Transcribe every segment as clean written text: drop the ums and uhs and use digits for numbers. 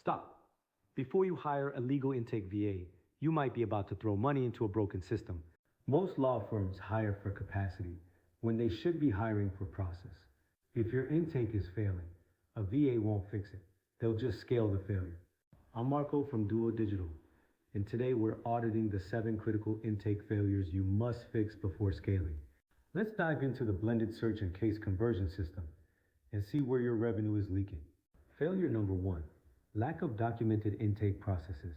Stop. Before you hire a legal intake VA, you might be about to throw money into a broken system. Most law firms hire for capacity when they should be hiring for process. If your intake is failing, a VA won't fix it. They'll just scale the failure. I'm Marco from Duo Digital, and today we're auditing the 7 critical intake failures you must fix before scaling. Let's dive into the blended search and case conversion system and see where your revenue is leaking. Failure number 1, lack of documented intake processes.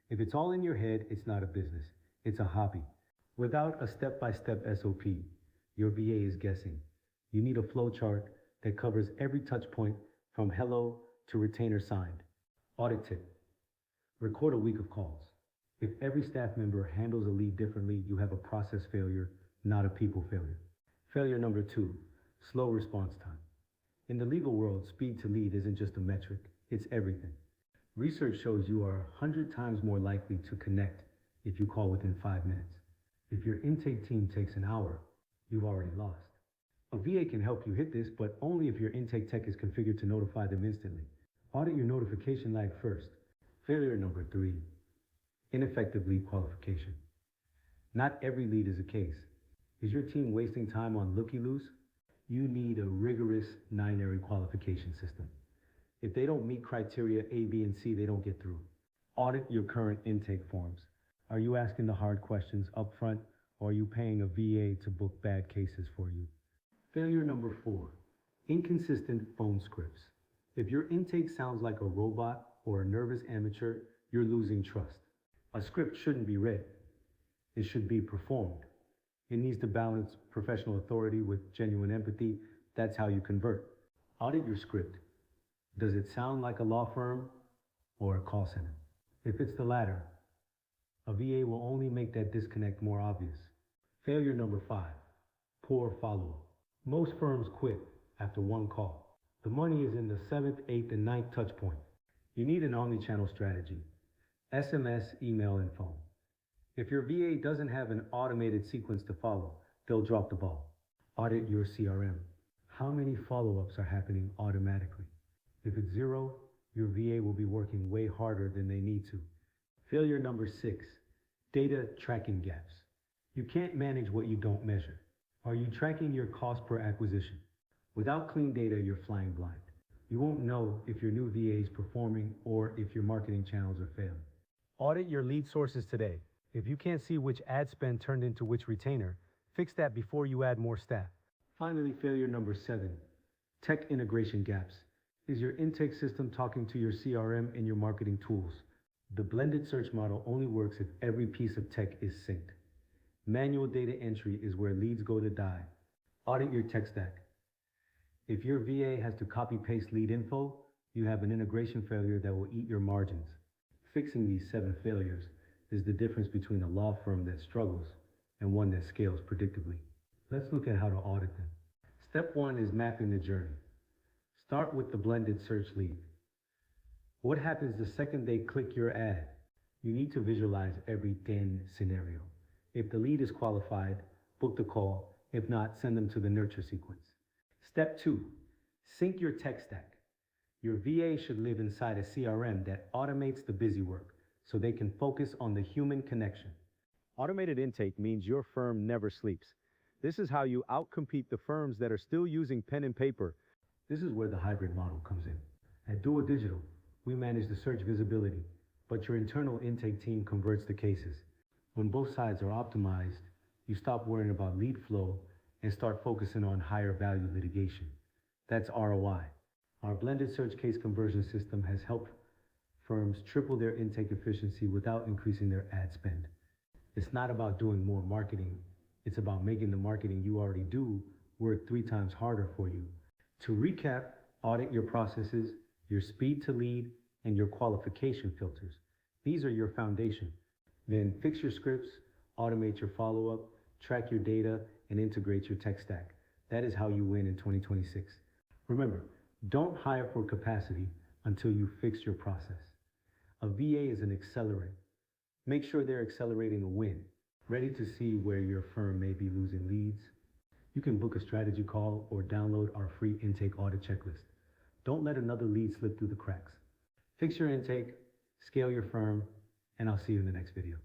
If it's all in your head, it's not a business, it's a hobby. Without a step-by-step SOP, your VA is guessing. You need a flowchart that covers every touch point from hello to retainer signed. Audit tip. Record a week of calls. If every staff member handles a lead differently, you have a process failure, not a people failure. Failure number 2, slow response time. In the legal world, speed to lead isn't just a metric, it's everything. Research shows you are 100 times more likely to connect if you call within 5 minutes. If your intake team takes an hour, you've already lost. A VA can help you hit this, but only if your intake tech is configured to notify them instantly. Audit your notification lag first. Failure number 3, ineffective lead qualification. Not every lead is a case. Is your team wasting time on looky-loos? You need a rigorous 9-area qualification system. If they don't meet criteria A, B, and C, they don't get through. Audit your current intake forms. Are you asking the hard questions up front, or are you paying a VA to book bad cases for you? Failure number 4, inconsistent phone scripts. If your intake sounds like a robot or a nervous amateur, you're losing trust. A script shouldn't be read. It should be performed. It needs to balance professional authority with genuine empathy. That's how you convert. Audit your script. Does it sound like a law firm or a call center? If it's the latter, a VA will only make that disconnect more obvious. Failure number 5, poor follow-up. Most firms quit after one call. The money is in the 7th, 8th, and 9th touch point. You need an omni-channel strategy: SMS, email, and phone. If your VA doesn't have an automated sequence to follow, they'll drop the ball. Audit your CRM. How many follow-ups are happening automatically? If it's 0, your VA will be working way harder than they need to. Failure number 6, data tracking gaps. You can't manage what you don't measure. Are you tracking your cost per acquisition? Without clean data, you're flying blind. You won't know if your new VA is performing or if your marketing channels are failing. Audit your lead sources today. If you can't see which ad spend turned into which retainer, fix that before you add more staff. Finally, failure number 7, tech integration gaps. Is your intake system talking to your CRM and your marketing tools? The blended search model only works if every piece of tech is synced. Manual data entry is where leads go to die. Audit your tech stack. If your VA has to copy-paste lead info, you have an integration failure that will eat your margins. Fixing these 7 failures is the difference between a law firm that struggles and one that scales predictably. Let's look at how to audit them. Step 1 is mapping the journey. Start with the blended search lead. What happens the second they click your ad? You need to visualize every then scenario. If the lead is qualified, book the call. If not, send them to the nurture sequence. Step 2, sync your tech stack. Your VA should live inside a CRM that automates the busy work so they can focus on the human connection. Automated intake means your firm never sleeps. This is how you outcompete the firms that are still using pen and paper. This is where the hybrid model comes in. At Duo Digital, we manage the search visibility, but your internal intake team converts the cases. When both sides are optimized, you stop worrying about lead flow and start focusing on higher value litigation. That's ROI. Our blended search case conversion system has helped firms triple their intake efficiency without increasing their ad spend. It's not about doing more marketing. It's about making the marketing you already do work 3 times harder for you. To recap, audit your processes, your speed to lead, and your qualification filters. These are your foundation. Then fix your scripts, automate your follow-up, track your data, and integrate your tech stack. That is how you win in 2026. Remember, don't hire for capacity until you fix your process. A VA is an accelerant. Make sure they're accelerating a win. Ready to see where your firm may be losing leads? You can book a strategy call or download our free intake audit checklist. Don't let another lead slip through the cracks. Fix your intake, scale your firm, and I'll see you in the next video.